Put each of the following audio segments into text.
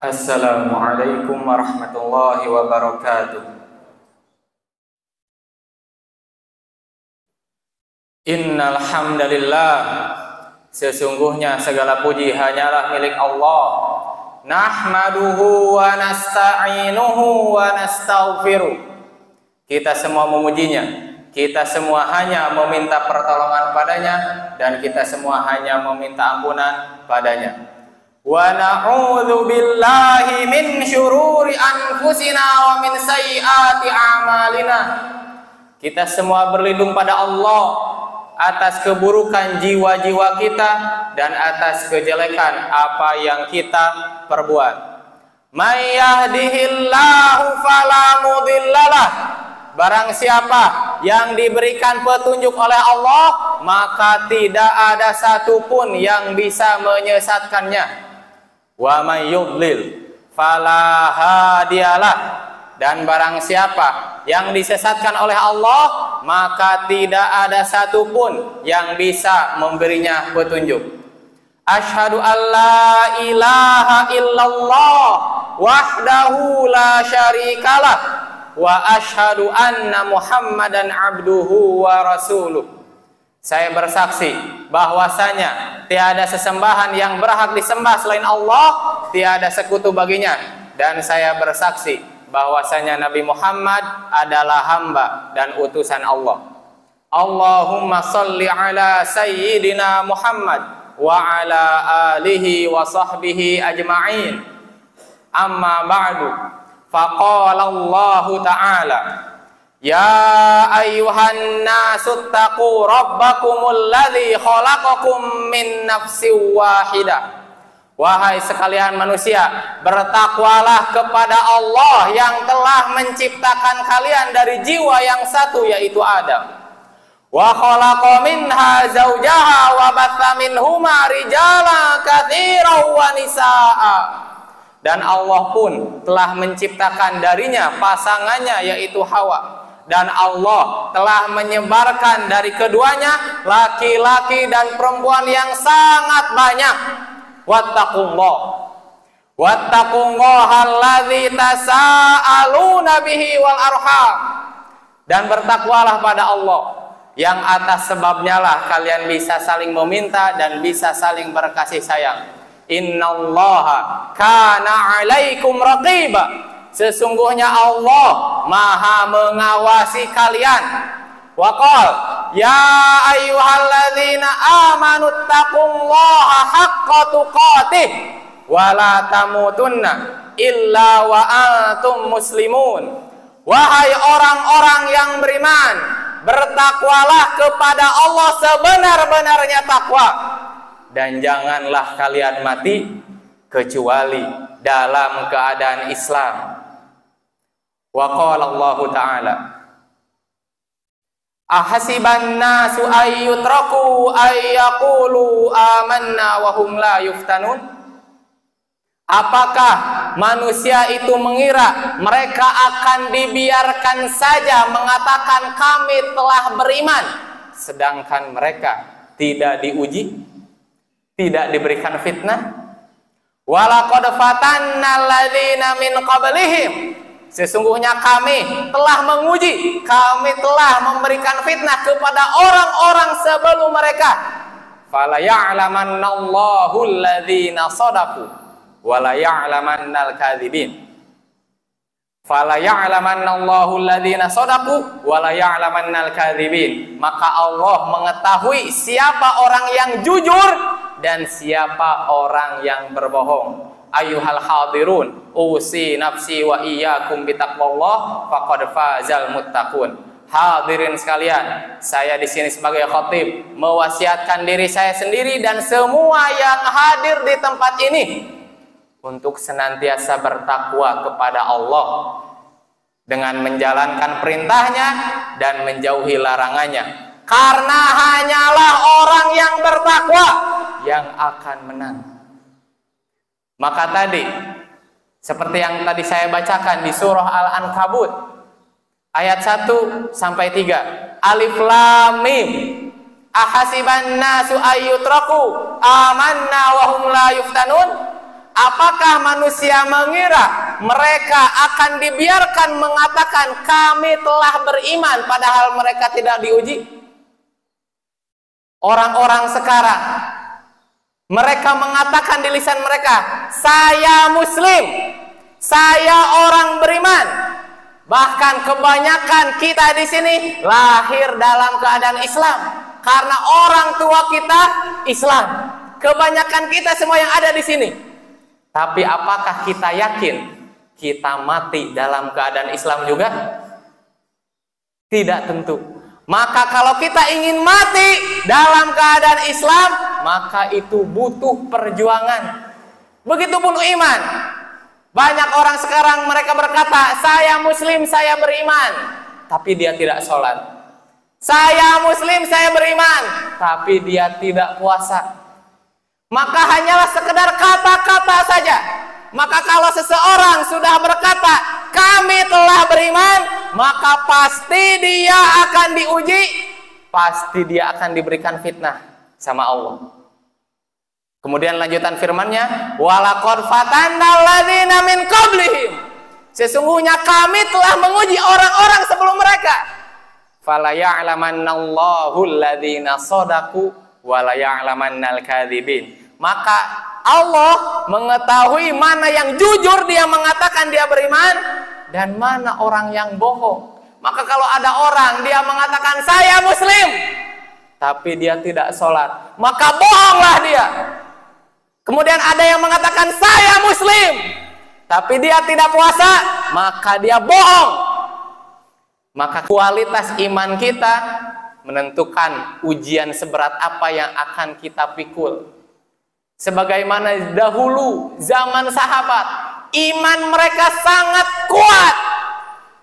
Assalamualaikum warahmatullahi wabarakatuh. Innal hamdalillah, sesungguhnya segala puji hanyalah milik Allah. Nahmaduhu wa nasta'inuhu wa nastaghfiruh. Kita semua memujinya, kita semua hanya meminta pertolongan padanya, dan kita semua hanya meminta ampunan padanya. Wa na'udzu billahi min syururi anfusina wa min sayyiati a'malina. Kita semua berlindung pada Allah atas keburukan jiwa-jiwa kita dan atas kejelekan apa yang kita perbuat. May yahdihillahu fala mudhillalah. Barang siapa yang diberikan petunjuk oleh Allah, maka tidak ada satupun yang bisa menyesatkannya. Wa may yudlil fala hadiyalah. Dan barang siapa yang disesatkan oleh Allah, maka tidak ada satupun yang bisa memberinya petunjuk. Asyhadu an la ilaha illallah wahdahu la syarikalah wa asyhadu anna Muhammadan abduhu wa rasuluh. Saya bersaksi bahwasanya tiada sesembahan yang berhak disembah selain Allah, tiada sekutu baginya, dan saya bersaksi bahwasanya Nabi Muhammad adalah hamba dan utusan Allah. Allahumma sholli ala sayyidina Muhammad wa ala alihi wa sahbihi ajma'in. Amma ba'du, faqala Allah ta'ala, ya ayyuhan nasu taqu rabbakumul ladzi khalaqakum min nafsin wahidah. Wahai sekalian manusia, bertakwalah kepada Allah yang telah menciptakan kalian dari jiwa yang satu, yaitu Adam. Wa khalaqa minha zawjaha wa batha minhuma rijalan katsiran wa nisaa. Dan Allah pun telah menciptakan darinya pasangannya, yaitu Hawa. Dan Allah telah menyebarkan dari keduanya laki-laki dan perempuan yang sangat banyak. Wattaqullaha alladzi tasaaluna bihi wal arham. Dan bertakwalah pada Allah yang atas sebabnya lah kalian bisa saling meminta dan bisa saling berkasih sayang. Innallaha kana 'alaikum raqiba. Sesungguhnya Allah Maha mengawasi kalian. Wa qala ya ayyuhalladzina amanu taqullaha haqqa tuqatih wa la tamutunna illa wa antum muslimun. Wahai orang-orang yang beriman, bertakwalah kepada Allah sebenar-benarnya takwa, dan janganlah kalian mati kecuali dalam keadaan Islam. Wa qala Allah ta'ala, ahasiban nasu ayyutraku ayyaqulu amanna wa hum la yuftanun. Apakah manusia itu mengira mereka akan dibiarkan saja mengatakan kami telah beriman, sedangkan mereka tidak diuji, tidak diberikan fitnah? Walaqad fatanna alladzina min qablihim. Sesungguhnya kami telah menguji, kami telah memberikan fitnah kepada orang-orang sebelum mereka. Fala ya'lamannallahu alladzina shadaqu wa la ya'lamannal kadzibin. Fala ya'lamannallahu alladzina shadaqu wa la ya'lamannal kadzibin. Maka Allah mengetahui siapa orang yang jujur dan siapa orang yang berbohong. Ayyuhal hadirun, usi nafsi wa iyyakum bitaqwallah faqad fazal muttaqun. Hadirin sekalian, saya di sini sebagai khatib mewasiatkan diri saya sendiri dan semua yang hadir di tempat ini untuk senantiasa bertakwa kepada Allah dengan menjalankan perintahnya dan menjauhi larangannya. Karena hanyalah orang yang bertakwa yang akan menang. Maka tadi, seperti yang tadi saya bacakan di surah Al-Ankabut ayat 1 sampai 3, Alif Lam Mim, ahasiban nasu ayyutraku amanna wa hum la yuftanun. Apakah manusia mengira mereka akan dibiarkan mengatakan kami telah beriman padahal mereka tidak diuji? Orang-orang sekarang mereka mengatakan di lisan mereka, saya muslim, saya orang beriman. Bahkan kebanyakan kita di sini lahir dalam keadaan Islam karena orang tua kita Islam. Kebanyakan kita semua yang ada di sini. Tapi apakah kita yakin kita mati dalam keadaan Islam juga? Tidak tentu. Maka kalau kita ingin mati dalam keadaan Islam, maka itu butuh perjuangan. Begitupun iman. Banyak orang sekarang mereka berkata, saya muslim, saya beriman. Tapi dia tidak sholat. Saya muslim, saya beriman. Tapi dia tidak puasa. Maka hanyalah sekedar kata-kata saja. Maka kalau seseorang sudah berkata, kami telah beriman, maka pasti dia akan diuji, pasti dia akan diberikan fitnah sama Allah. Kemudian lanjutan firman-Nya, walaqad fatannal ladzina min qablihim. Sesungguhnya kami telah menguji orang-orang sebelum mereka. Fala ya'lamannallahu alladzina shadaqu wa la ya'lamannal kadzibin. Maka Allah mengetahui mana yang jujur dia mengatakan dia beriman dan mana orang yang bohong. Maka kalau ada orang dia mengatakan saya muslim tapi dia tidak sholat, maka bohonglah dia. Kemudian ada yang mengatakan saya muslim tapi dia tidak puasa, maka dia bohong. Maka kualitas iman kita menentukan ujian seberat apa yang akan kita pikul. Sebagaimana dahulu zaman sahabat, iman mereka sangat kuat.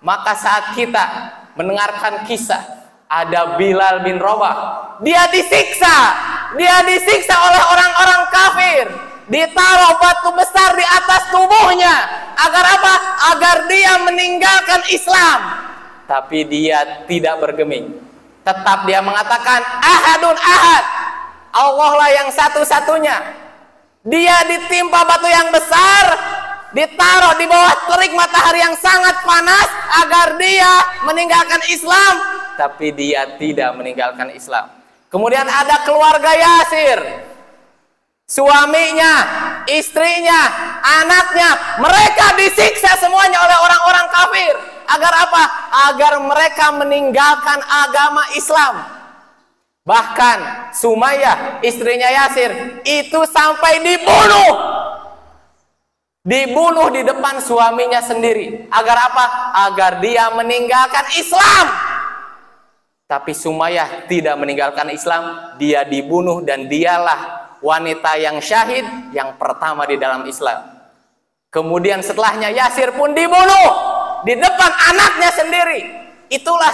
Maka saat kita mendengarkan kisah ada Bilal bin Rabah, dia disiksa oleh orang-orang kafir, ditaruh batu besar di atas tubuhnya. Agar apa? Agar dia meninggalkan Islam. Tapi dia tidak bergeming. Tetap dia mengatakan ahadun ahad, Allah lah yang satu-satunya. Dia ditimpa batu yang besar, ditaruh di bawah terik matahari yang sangat panas agar dia meninggalkan Islam, tapi dia tidak meninggalkan Islam. Kemudian ada keluarga Yasir, suaminya, istrinya, anaknya, mereka disiksa semuanya oleh orang-orang kafir. Agar apa? Agar mereka meninggalkan agama Islam. Bahkan Sumayyah, istrinya Yasir, itu sampai dibunuh di depan suaminya sendiri. Agar apa? Agar dia meninggalkan Islam. Tapi Sumayyah tidak meninggalkan Islam, dia dibunuh dan dialah wanita yang syahid yang pertama di dalam Islam. Kemudian setelahnya Yasir pun dibunuh di depan anaknya sendiri. Itulah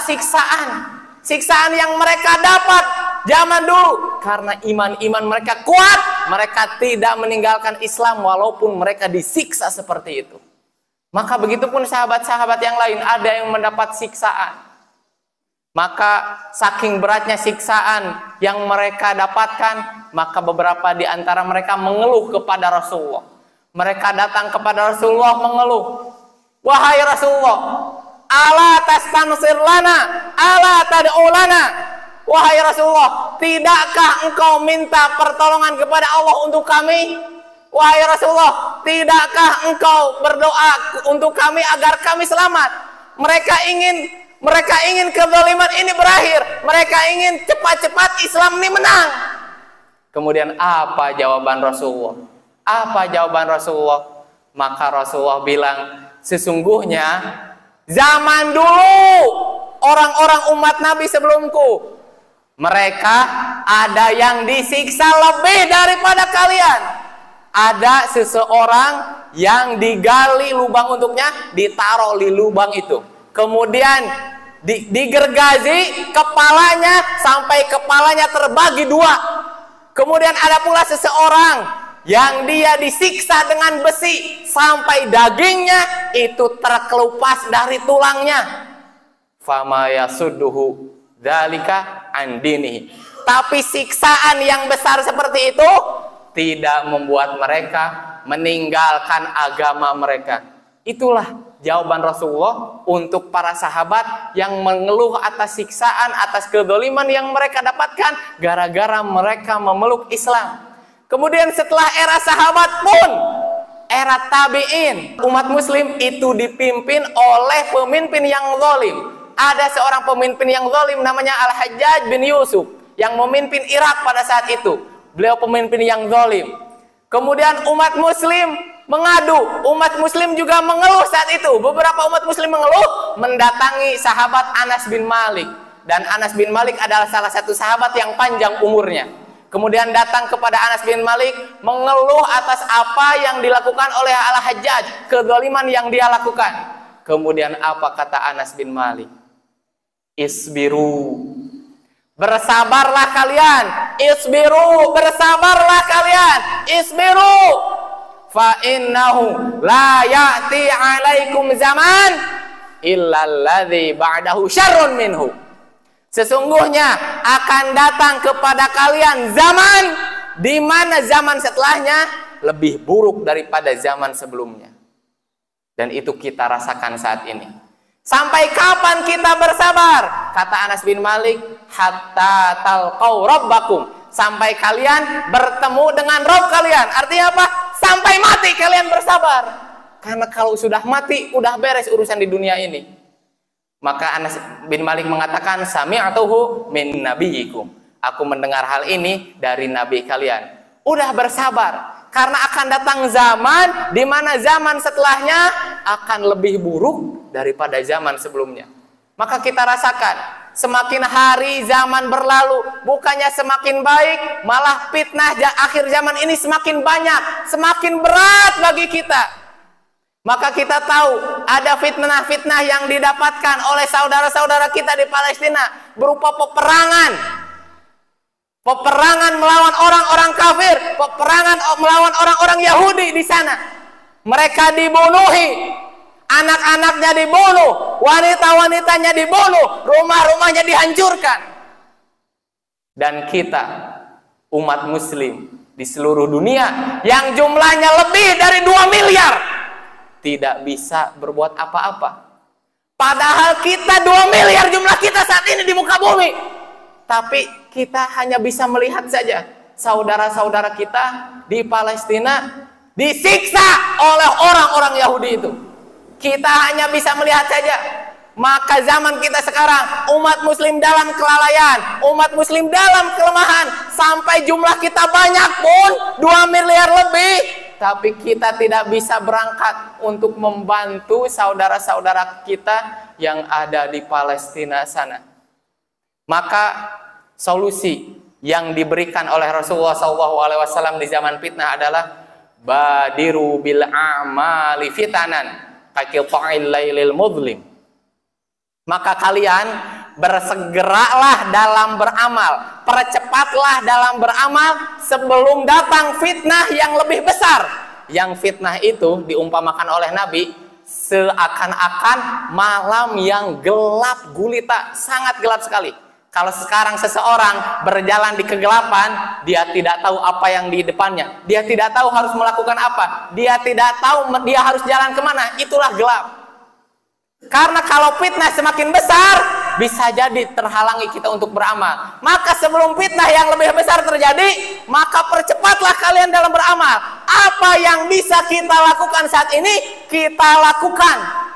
siksaan yang mereka dapat zaman dulu. Karena iman mereka kuat, mereka tidak meninggalkan Islam walaupun mereka disiksa seperti itu. Maka begitupun sahabat-sahabat yang lain, ada yang mendapat siksaan. Maka saking beratnya siksaan yang mereka dapatkan, maka beberapa di antara mereka mengeluh kepada Rasulullah. Mereka datang kepada Rasulullah mengeluh, wahai Rasulullah, ala tastansir lana, ala tad'u lana. Wahai Rasulullah, tidakkah engkau minta pertolongan kepada Allah untuk kami? Wahai Rasulullah, tidakkah engkau berdoa untuk kami agar kami selamat? Mereka ingin kezaliman ini berakhir. Mereka ingin cepat-cepat Islam ini menang. Kemudian apa jawaban Rasulullah? Maka Rasulullah bilang, sesungguhnya zaman dulu orang-orang umat Nabi sebelumku, mereka ada yang disiksa lebih daripada kalian. Ada seseorang yang digali lubang untuknya, ditaruh di lubang itu. Kemudian digergazi kepalanya sampai kepalanya terbagi dua. Kemudian ada pula seseorang yang dia disiksa dengan besi sampai dagingnya itu terkelupas dari tulangnya. Fama yasudduhu dzalika an dinihi. Tapi siksaan yang besar seperti itu tidak membuat mereka meninggalkan agama mereka. Itulah jawaban Rasulullah untuk para sahabat yang mengeluh atas siksaan, atas kedoliman yang mereka dapatkan gara-gara mereka memeluk Islam. Kemudian setelah era sahabat pun, era tabi'in, umat muslim itu dipimpin oleh pemimpin yang zalim. Ada seorang pemimpin yang zalim namanya Al-Hajjaj bin Yusuf yang memimpin Irak pada saat itu. Beliau pemimpin yang zalim. Kemudian umat muslim mengadu, umat muslim juga mengeluh saat itu. Beberapa umat muslim mengeluh, mendatangi sahabat Anas bin Malik. Dan Anas bin Malik adalah salah satu sahabat yang panjang umurnya. Kemudian datang kepada Anas bin Malik, mengeluh atas apa yang dilakukan oleh Al-Hajjaj, kezaliman yang dia lakukan. Kemudian apa kata Anas bin Malik? Isbiru, bersabarlah kalian. Isbiru, bersabarlah kalian. Isbiru, fa innahu la ya'ti 'alaikum zaman illa alladzi ba'dahu syarrun minhu. Sesungguhnya akan datang kepada kalian zaman di mana zaman setelahnya lebih buruk daripada zaman sebelumnya. Dan itu kita rasakan saat ini. Sampai kapan kita bersabar? Kata Anas bin Malik, hatta talqau rabbakum, sampai kalian bertemu dengan Rabb kalian. Artinya apa? Sampai mati kalian bersabar. Karena kalau sudah mati, udah beres urusan di dunia ini. Maka Anas bin Malik mengatakan, sami'tuhu min nabiyikum, aku mendengar hal ini dari nabi kalian. Udah bersabar, karena akan datang zaman di mana zaman setelahnya akan lebih buruk daripada zaman sebelumnya. Maka kita rasakan, semakin hari zaman berlalu, bukannya semakin baik, malah fitnah akhir zaman ini semakin banyak, semakin berat bagi kita. Maka kita tahu ada fitnah-fitnah yang didapatkan oleh saudara-saudara kita di Palestina berupa peperangan. Peperangan melawan orang-orang kafir, peperangan melawan orang-orang Yahudi di sana. Mereka dibunuhi, anak-anaknya dibunuh, wanita-wanitanya dibunuh, rumah-rumahnya dihancurkan. Dan kita, umat muslim di seluruh dunia yang jumlahnya lebih dari 2 miliar, tidak bisa berbuat apa-apa. Padahal kita 2 miliar jumlah kita saat ini di muka bumi. Tapi kita hanya bisa melihat saja saudara-saudara kita di Palestina disiksa oleh orang-orang Yahudi itu. Kita hanya bisa melihat saja. Maka zaman kita sekarang, umat muslim dalam kelalaian, umat muslim dalam kelemahan, sampai jumlah kita banyak pun 2 miliar lebih, tapi kita tidak bisa berangkat untuk membantu saudara-saudara kita yang ada di Palestina sana. Maka solusi yang diberikan oleh Rasulullah SAW di zaman fitnah adalah badiru bil a'mali fitanan kaqita'il lailil mudlim. Maka kalian bersegeralah dalam beramal, percepatlah dalam beramal sebelum datang fitnah yang lebih besar. Yang fitnah itu diumpamakan oleh Nabi seakan-akan malam yang gelap gulita, sangat gelap sekali. Kalau sekarang seseorang berjalan di kegelapan, dia tidak tahu apa yang di depannya, dia tidak tahu harus melakukan apa, dia tidak tahu dia harus jalan kemana, itulah gelap. Karena kalau fitnah semakin besar, bisa jadi terhalangi kita untuk beramal. Maka sebelum fitnah yang lebih besar terjadi, maka percepatlah kalian dalam beramal. Apa yang bisa kita lakukan saat ini, kita lakukan.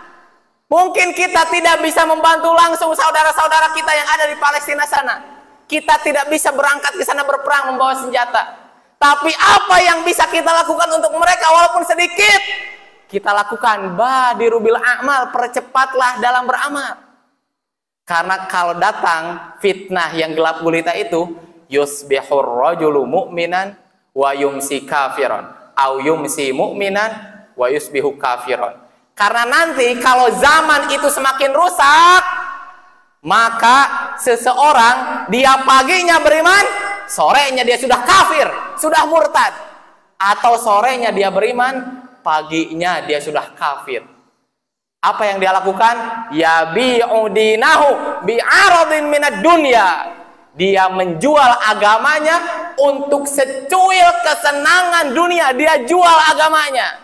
Mungkin kita tidak bisa membantu langsung saudara-saudara kita yang ada di Palestina sana. Kita tidak bisa berangkat ke sana berperang membawa senjata. Tapi apa yang bisa kita lakukan untuk mereka walaupun sedikit, kita lakukan. Badiru bil a'mal, percepatlah dalam beramal. Karena kalau datang fitnah yang gelap gulita itu, yusbihur rajulu mu'minan wa yumsi kafiran, au yumsi mu'minan wa yusbihu kafiran. Karena nanti kalau zaman itu semakin rusak, maka seseorang dia paginya beriman, sorenya dia sudah kafir, sudah murtad. Atau sorenya dia beriman, paginya dia sudah kafir. Apa yang dia lakukan? Yabi'u dinahu bi'aradin minad dunya. Dia menjual agamanya untuk secuil kesenangan dunia dia jual agamanya.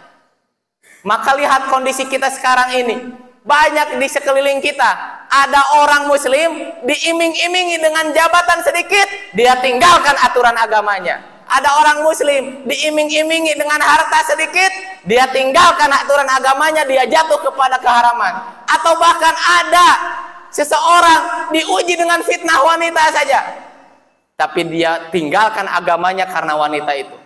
Maka lihat kondisi kita sekarang ini. Banyak di sekeliling kita ada orang muslim diiming-imingi dengan jabatan sedikit, dia tinggalkan aturan agamanya. Ada orang muslim diiming-imingi dengan harta sedikit, dia tinggalkan aturan agamanya, dia jatuh kepada keharaman. Atau bahkan ada seseorang diuji dengan fitnah wanita saja, tapi dia tinggalkan agamanya karena wanita itu.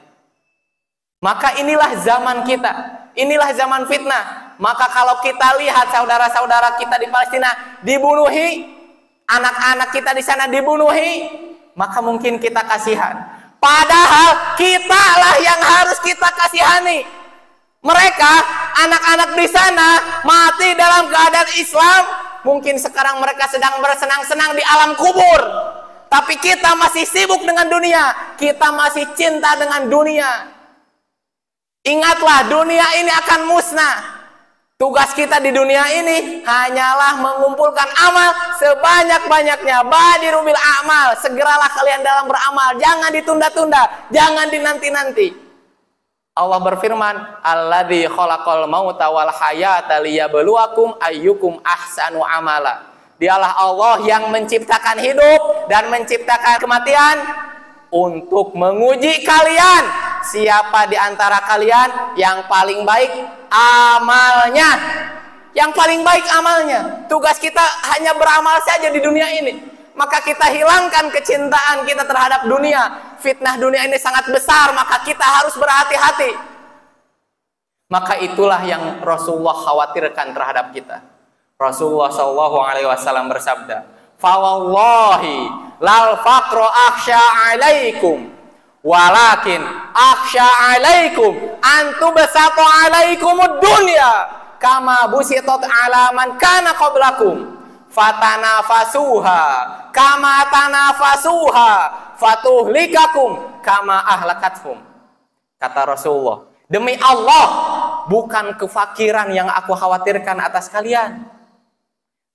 Maka inilah zaman kita, inilah zaman fitnah. Maka kalau kita lihat saudara-saudara kita di Palestina dibunuhi, anak-anak kita di sana dibunuhi, maka mungkin kita kasihan. Padahal kitalah yang harus kita kasihani. Mereka, anak-anak di sana mati dalam keadaan Islam. Mungkin sekarang mereka sedang bersenang-senang di alam kubur. Tapi kita masih sibuk dengan dunia. Kita masih cinta dengan dunia. Ingatlah, dunia ini akan musnah. Tugas kita di dunia ini hanyalah mengumpulkan amal sebanyak-banyaknya. Badiru bil amal, segeralah kalian dalam beramal, jangan ditunda-tunda, jangan dinanti-nanti. Allah berfirman, alladzi khalaqal mauta wal hayata liyabluwakum ayyukum ahsanu amala. Dialah Allah yang menciptakan hidup dan menciptakan kematian untuk menguji kalian. Siapa di antara kalian yang paling baik amalnya? Yang paling baik amalnya. Tugas kita hanya beramal saja di dunia ini. Maka kita hilangkan kecintaan kita terhadap dunia. Fitnah dunia ini sangat besar, maka kita harus berhati-hati. Maka itulah yang Rasulullah khawatirkan terhadap kita. Rasulullah SAW bersabda, "Fawallahi lal faqra akhsha 'alaikum, walakin akhsha 'alaikum antu basatu 'alaikumud dunya kama busitat 'ala man kana qablakum fatanafasuha kama tanafasuha fatuhlikakum kama ahlakathum." Kata Rasulullah, demi Allah, bukan kefakiran yang aku khawatirkan atas kalian,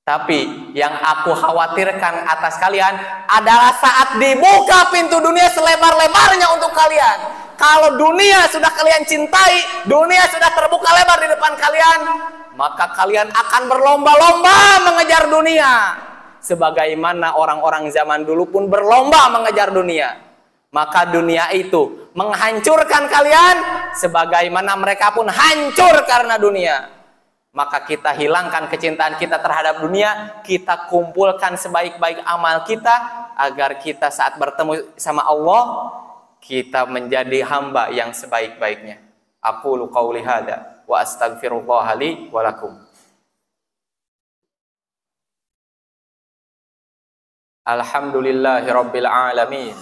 tapi yang aku khawatirkan atas kalian adalah saat dibuka pintu dunia selebar-lebarnya untuk kalian. Kalau dunia sudah kalian cintai, dunia sudah terbuka lebar di depan kalian, maka kalian akan berlomba-lomba mengejar dunia. Sebagaimana orang-orang zaman dulu pun berlomba mengejar dunia. Maka dunia itu menghancurkan kalian sebagaimana mereka pun hancur karena dunia. Maka kita hilangkan kecintaan kita terhadap dunia, kita kumpulkan sebaik-baik amal kita agar kita saat bertemu sama Allah kita menjadi hamba yang sebaik-baiknya. Aqulu qauli hada wa astaghfirullah li wa lakum. Alhamdulillahirabbil alamin.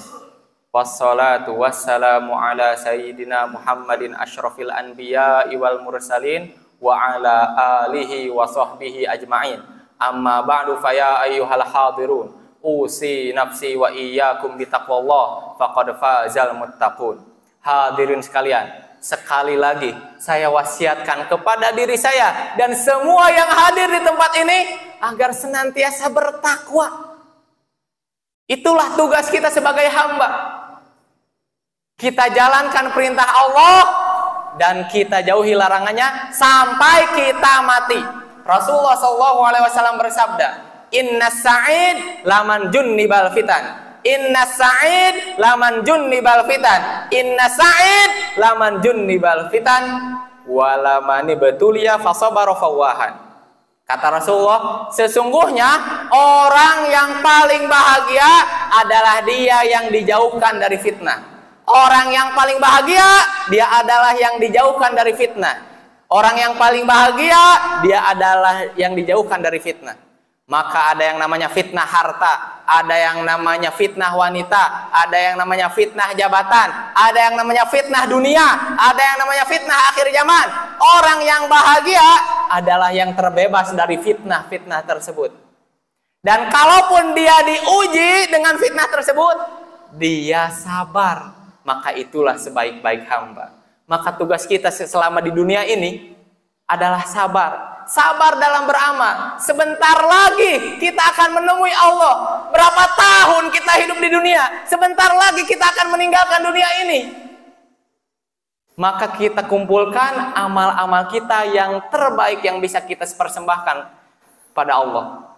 Wassalatu wassalamu ala sayyidina Muhammadin asyrafil anbiya'i wal mursalin wa ala alihi wa sahbihi ajma'in. Amma ba'du faya ayyuhal hadirun, usi nafsi wa iyyakum bitaqwallah faqad fazal muttaqun. Hadirin sekalian, sekali lagi saya wasiatkan kepada diri saya dan semua yang hadir di tempat ini agar senantiasa bertakwa. Itulah tugas kita sebagai hamba. Kita jalankan perintah Allah dan kita jauhi larangannya sampai kita mati. Rasulullah SAW bersabda, "Inna sa'id laman junnibal fitan. Inna sa'id laman junnibal fitan. Inna sa'id laman junnibal fitan. Walamani betulia fasabara fawahan." Kata Rasulullah, sesungguhnya orang yang paling bahagia adalah dia yang dijauhkan dari fitnah. Orang yang paling bahagia, dia adalah yang dijauhkan dari fitnah. Orang yang paling bahagia, dia adalah yang dijauhkan dari fitnah. Maka ada yang namanya fitnah harta, ada yang namanya fitnah wanita, ada yang namanya fitnah jabatan, ada yang namanya fitnah dunia, ada yang namanya fitnah akhir zaman. Orang yang bahagia adalah yang terbebas dari fitnah-fitnah tersebut. Dan kalaupun dia diuji dengan fitnah tersebut, dia sabar. Maka itulah sebaik-baik hamba. Maka tugas kita selama di dunia ini adalah sabar. sabar dalam beramal. Sebentar lagi kita akan menemui Allah. Berapa tahun kita hidup di dunia? Sebentar lagi kita akan meninggalkan dunia ini. Maka kita kumpulkan amal-amal kita yang terbaik yang bisa kita persembahkan pada Allah.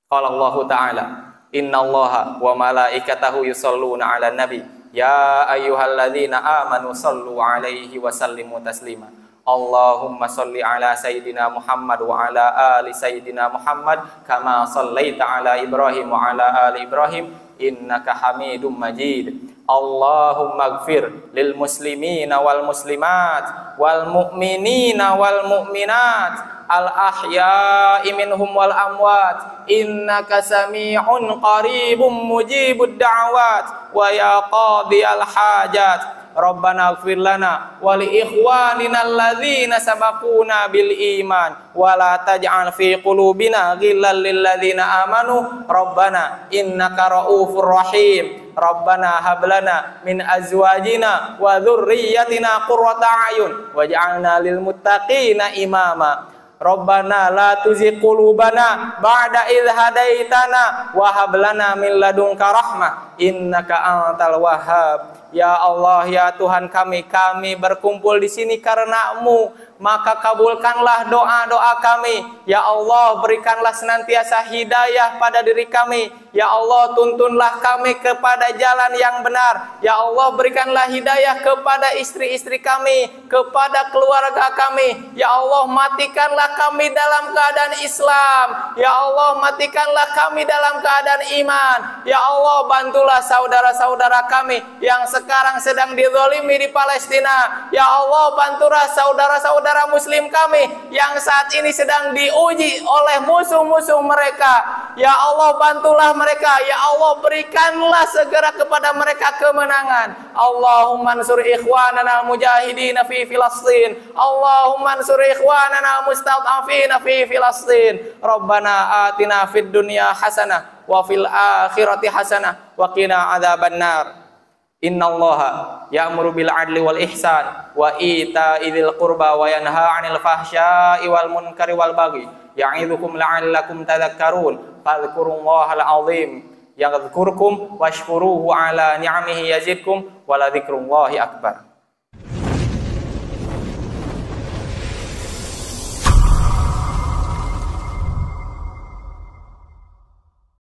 Qala Allah Ta'ala, innallaha wa malaikatahu yusholluna 'alan nabi ya ayyuhalladzina amanu shollu 'alaihi wa sallimu taslima. Allahumma sholli ala sayyidina Muhammad wa ala ali sayyidina Muhammad kama shallaita ala Ibrahim wa ala ali Ibrahim innaka Hamidum Majid. Allahumma ighfir lil muslimina wal muslimat wal mu'minina wal mu'minat al ahya'i minhum wal amwat innaka sami'un qaribum mujibud da'wat wa ya qadiyal hajat. Rabbana ighfir lana wa li ikhwanina alladzina sabaquna bil iman wa la taj'al fi qulubina ghillan lil ladzina amanu rabbana innaka raufur rahim. Rabbana hab lana min azwajina wa dzurriyyatina qurrata a'yun waj'alna lil muttaqina imama. Rabbana la tuzigh qulubana ba'da idh hadaitana wa hab lana min ladunka rahmah innaka antal wahhab. Ya Allah, ya Tuhan kami berkumpul di sini karena-Mu, maka kabulkanlah doa-doa kami. Ya Allah, berikanlah senantiasa hidayah pada diri kami. Ya Allah, tuntunlah kami kepada jalan yang benar. Ya Allah, berikanlah hidayah kepada istri-istri kami, kepada keluarga kami. Ya Allah, matikanlah kami dalam keadaan Islam. Ya Allah, matikanlah kami dalam keadaan iman. Ya Allah, bantulah saudara-saudara kami yang sekarang sedang dizalimi di Palestina. Ya Allah, bantulah saudara-saudara muslim kami yang saat ini sedang diuji oleh musuh-musuh mereka. Ya Allah, bantulah mereka. Ya Allah, berikanlah segera kepada mereka kemenangan. Allahumma ansur ikhwanana al-mujahidin fi Filastin. Allahumma ansur ikhwanana al-mustad'afin fi Filastin. Rabbana atina fid dunya hasanah wa fil akhirati hasanah wa qina adzabannar. Innallaha ya'muru bil 'adli wal ihsan wa ita'i dzil qurba wa yanha 'anil fahsya'i wal munkari wal baghi ya'idzukum la'allakum tadhakkarun fadhkurullahal 'azim yadhkurkum washkuruhu 'ala ni'amihi yazidkum wa la dzikrullahi akbar.